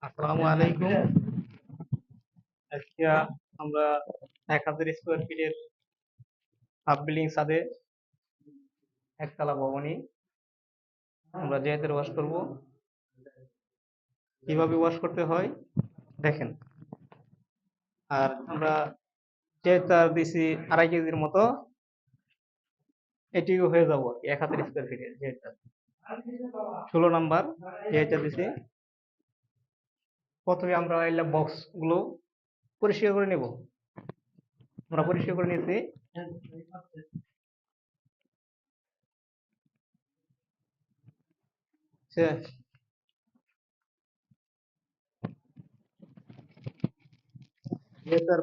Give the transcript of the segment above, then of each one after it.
আসসালামু আলাইকুম। আজকে আমরা 1000 স্কোয়ার ফিটের হাফ বিল্ডিং ছাদে একতলা ভবনে আমরা জেআইতে ওয়াশ করব। কিভাবে ওয়াশ করতে হয় দেখেন। আর আমরা যেহেতু দিছি 2.5 কেজির মতো, এটিও হয়ে যাব 1000 স্কোয়ার ফিটের যেহেতু 16 নাম্বার যেহেতু দিছি। প্রথমে আমরা এই বক্স গুলো পরিষ্কার করে নেব। আমরা পরিষ্কার করে নিয়েছি।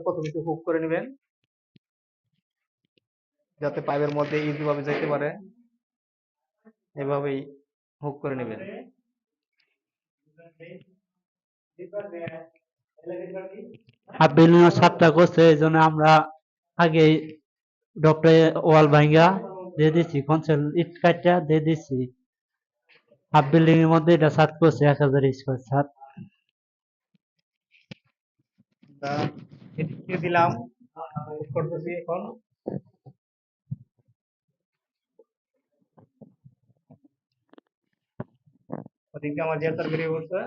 প্রথমে একটু হুক করে নেবেন যাতে পাইপের মধ্যে ইজি ভাবে যেতে পারে। এভাবেই হুক করে নেবেন। হাফ বিল্ডিং এর ছাদটা করছে, এই জন্য আমরা আগে ডপটা ওয়াল ভাঙ্গা দিয়ে দিচ্ছি, কনসেল ইট কাটটা দিয়ে দিচ্ছি। হাফ বিল্ডিং এর মধ্যে এটা ছাদ করছে 1000 স্কোয়ার ছাদ। এদিকে দিলাম, করতেছি এখন। ওদিকে আমার জেতার বেরিয়ে পড়ছে।